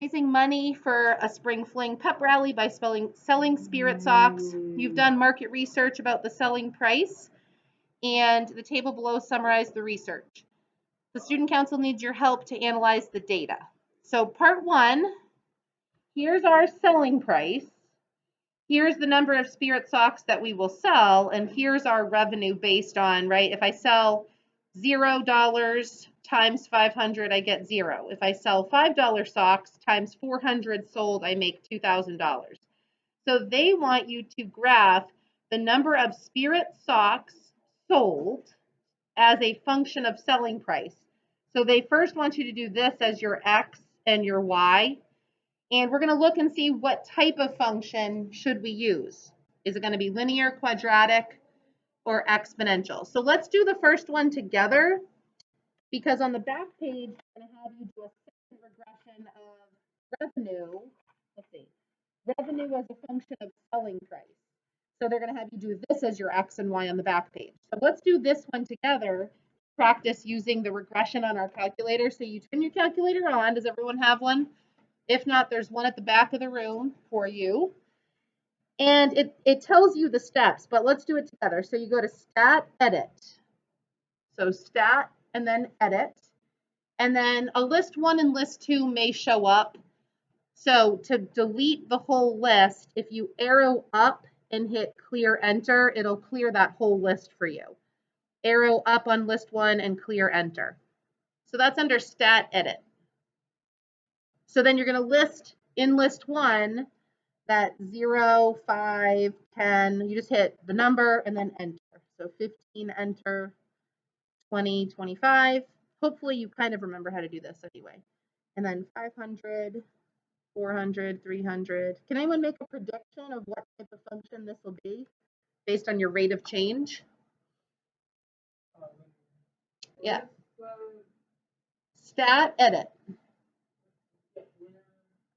raising money for a spring fling pep rally by selling spirit socks. You've done market research about the selling price, and the table below summarizes the research. The student council needs your help to analyze the data. So part one, here's our selling price. Here's the number of spirit socks that we will sell, and here's our revenue based on, right? If I sell $0 times 500, I get 0. If I sell $5 socks times 400 sold, I make $2,000. So they want you to graph the number of spirit socks sold as a function of selling price. So they first want you to do this as your X and your Y. And we're going to look and see what type of function should we use. Is it going to be linear, quadratic, or exponential? So let's do the first one together, because on the back page, I'm going to have you do a second regression of revenue. Let's see. Revenue as a function of selling price. So they're going to have you do this as your X and Y on the back page. So let's do this one together. Practice using the regression on our calculator. So you turn your calculator on. Does everyone have one? If not, there's one at the back of the room for you. And it tells you the steps, but let's do it together. So you go to Stat, Edit. So Stat, and then Edit. And then a list 1 and list 2 may show up. So to delete the whole list, if you arrow up and hit Clear Enter, it'll clear that whole list for you. Arrow up on list 1 and clear Enter. So that's under Stat, Edit. So then you're going to list in list 1 that 0, 5, 10. You just hit the number and then enter. So 15, enter, 20, 25. Hopefully you kind of remember how to do this anyway. And then 500, 400, 300. Can anyone make a prediction of what type of function this will be based on your rate of change? Yeah. Stat, edit.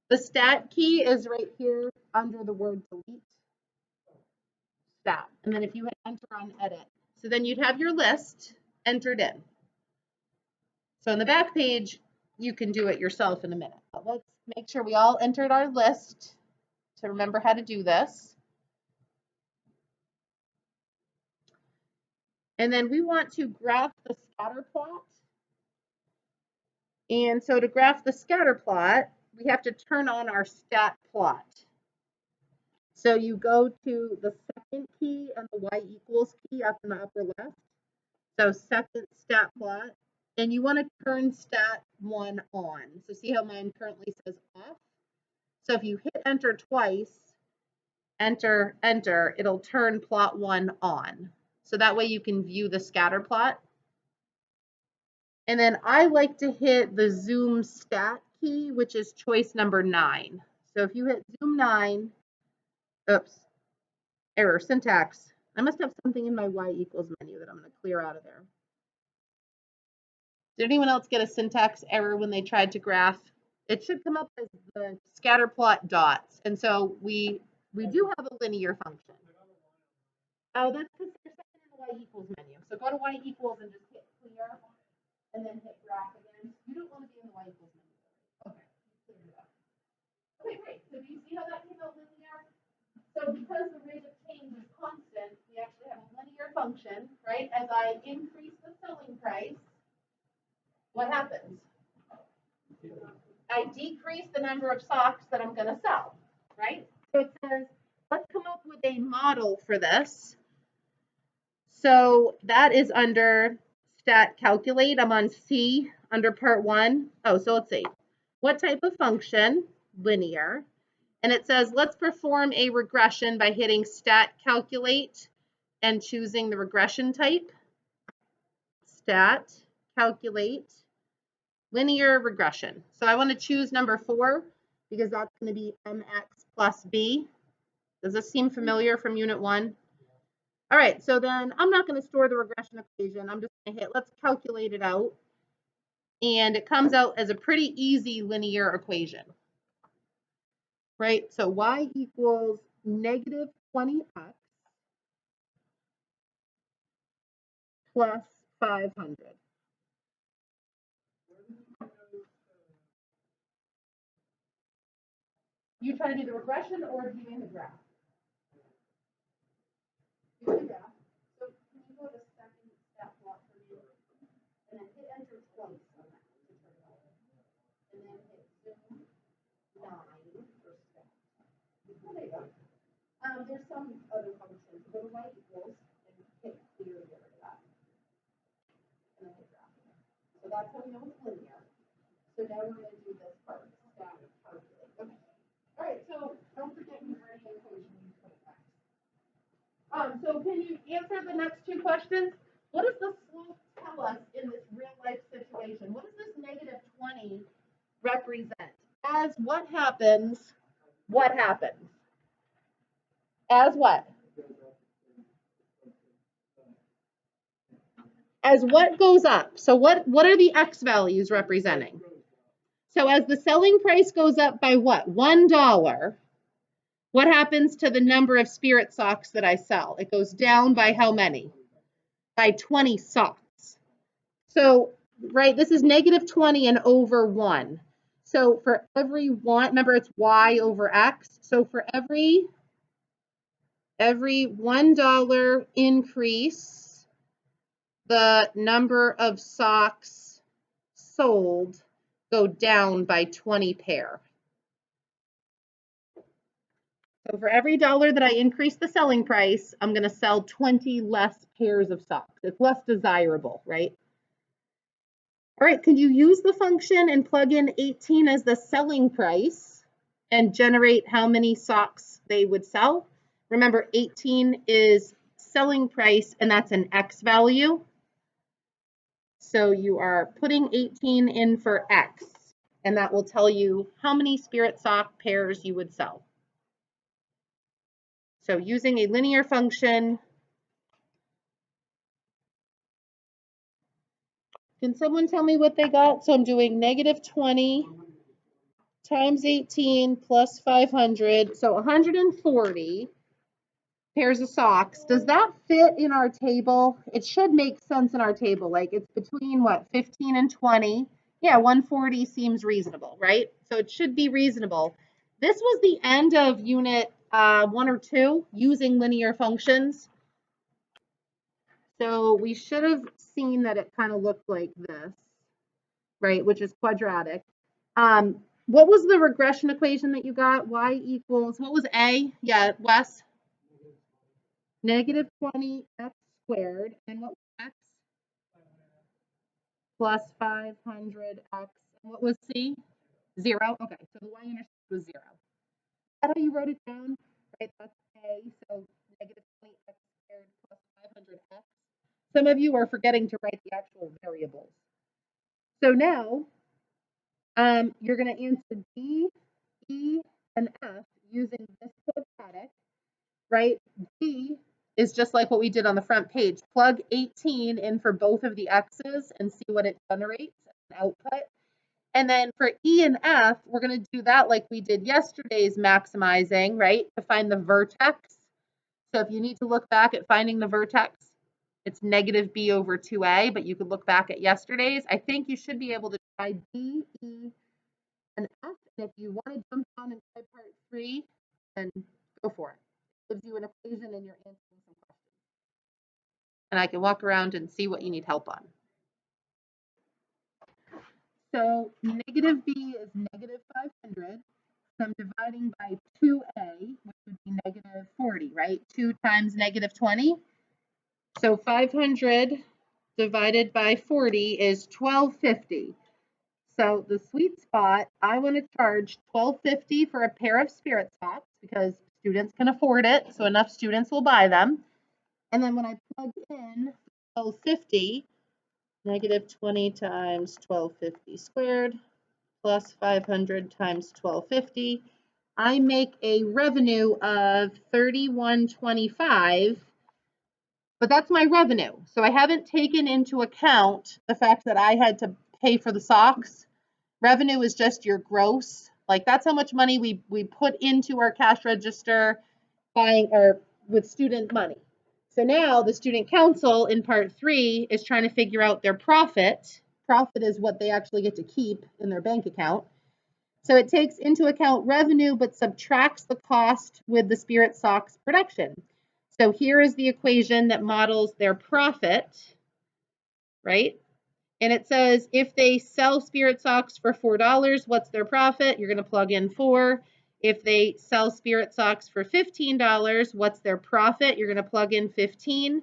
The stat key is right here under the word delete. Stat. And then if you hit enter on edit, so then you'd have your list entered in. So on the back page, you can do it yourself in a minute. But let's make sure we all entered our list to remember how to do this. And then we want to graph the scatter plot. And so to graph the scatter plot, we have to turn on our stat plot. So you go to the second key and the y equals key up in the upper left. So second stat plot, and you want to turn stat 1 on. So see how mine currently says off? So if you hit enter twice, enter, enter, it'll turn plot 1 on. So that way you can view the scatter plot. And then I like to hit the zoom stat key, which is choice number 9. So if you hit zoom 9, oops, error, syntax. I must have something in my y equals menu that I'm going to clear out of there. Did anyone else get a syntax error when they tried to graph? It should come up as the scatter plot dots. And so we do have a linear function. Oh, that's because they're second in the y equals menu. So go to y equals and just hit clear and then hit graph again. You don't want to be in the y equals menu. Okay. Okay, great. So do you see how that came out linear? So because the rate of change is constant, we actually have a linear function, right? As I increase the selling price, what happens? I decrease the number of socks that I'm going to sell, right? So it says, let's come up with a model for this. So that is under stat calculate. I'm on C under part 1. Oh, so let's see. What type of function? Linear. And it says, let's perform a regression by hitting stat calculate and choosing the regression type. Stat calculate linear regression. So I want to choose number 4 because that's going to be mx plus b. Does this seem familiar from unit 1? All right, so then I'm not going to store the regression equation. I'm just going to hit, let's calculate it out. And it comes out as a pretty easy linear equation. Right, so y equals negative 20x plus 500. You try to do the regression or doing the graph? Do the graph. So can you go to second step plot for me? And then hit enter twice on that to turn it on. And then hit zoom 9 for step. Oh, there you go. There's some other functions. Go to y equals and hit clear to get rid of that. And then hit graph. So that's how we know it's linear. So now we're going to do this part, static calculate. Okay. All right, so don't forget you've already equation you put it back. So can you answer the next two questions? What does the slope tell us in this real life situation? What does this negative 20 represent? As what happens? What happens? As what? As what goes up? So what are the x values representing? So as the selling price goes up by what? $1, what happens to the number of spirit socks that I sell? It goes down by how many? By 20 socks. So, right, this is negative 20 and over 1. So for every one, remember it's y over x. So for every $1 increase, the number of socks sold go down by 20 pair. So for every $1 that I increase the selling price, I'm going to sell 20 less pairs of socks. It's less desirable, right? All right, can you use the function and plug in 18 as the selling price and generate how many socks they would sell? Remember, 18 is selling price, and that's an x value. So you are putting 18 in for x, and that will tell you how many spirit sock pairs you would sell. So using a linear function, can someone tell me what they got? So I'm doing negative 20 times 18 plus 500, so 140 pairs of socks. Does that fit in our table? It should make sense in our table. Like it's between what, 15 and 20? Yeah, 140 seems reasonable, right? So it should be reasonable. This was the end of unit 1 or 2 using linear functions. So we should have seen that it kind of looked like this, right, which is quadratic. What was the regression equation that you got? Y equals, what was A? Yeah, Wes? Negative 20 x squared. And what was x? Plus 500 x. And what was C? 0. Okay, so the y-intercept was 0. Is that how you wrote it down? Right, that's A. So negative 20 x squared plus 500 x. Some of you are forgetting to write the actual variables. So now you're going to answer D, E, and F using this quadratic, right? D is just like what we did on the front page. Plug 18 in for both of the x's and see what it generates as an output. And then for E and F, we're going to do that like we did yesterday's maximizing, right? To find the vertex. So if you need to look back at finding the vertex, it's negative b over 2a, but you could look back at yesterday's. I think you should be able to try D, E, and F. And if you want to jump down and try part 3, then go for it. It gives you an equation and you're answering some questions. And I can walk around and see what you need help on. So negative b is negative 500. So I'm dividing by 2a, which would be negative 40, right? 2 times negative 20. So 500 divided by 40 is 1250. So the sweet spot, I want to charge $12.50 for a pair of spirit socks because students can afford it, so enough students will buy them. And then when I plug in $12.50, negative 20 times $12.50 squared plus 500 times $12.50, I make a revenue of $31.25. But that's my revenue. So I haven't taken into account the fact that I had to pay for the socks. Revenue is just your gross. Like that's how much money we put into our cash register buying or with student money. So now the student council in part 3 is trying to figure out their profit. Profit is what they actually get to keep in their bank account. So it takes into account revenue, but subtracts the cost with the spirit socks production. So here is the equation that models their profit, right? And it says if they sell spirit socks for $4, what's their profit? You're going to plug in 4. If they sell spirit socks for $15, what's their profit? You're going to plug in 15.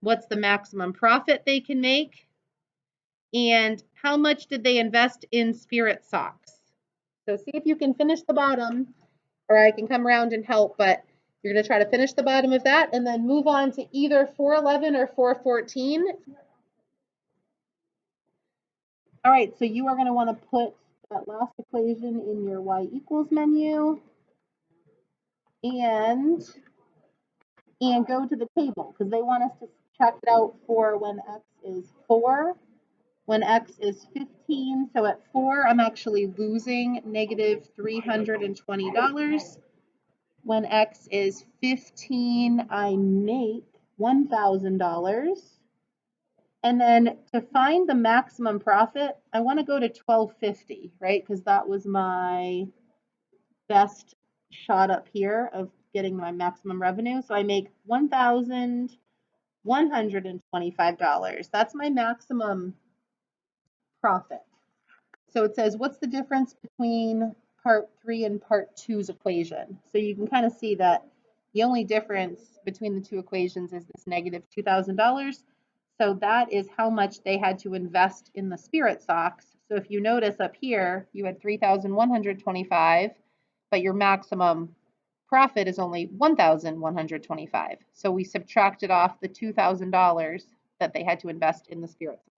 What's the maximum profit they can make? And how much did they invest in spirit socks? So see if you can finish the bottom, or I can come around and help, but you're going to try to finish the bottom of that and then move on to either 411 or 414. All right, so you are going to want to put that last equation in your y equals menu and go to the table because they want us to check it out for when x is 4, when x is 15. So at 4, I'm actually losing negative $320. When x is 15, I make $1,000. And then to find the maximum profit, I want to go to 1250, right? Because that was my best shot up here of getting my maximum revenue. So I make $1,125. That's my maximum profit. So it says, what's the difference between part 3 and part 2's equation? So you can kind of see that the only difference between the two equations is this negative $2,000. So that is how much they had to invest in the spirit socks. So if you notice up here, you had 3,125, but your maximum profit is only 1,125. So we subtracted off the $2,000 that they had to invest in the spirit socks.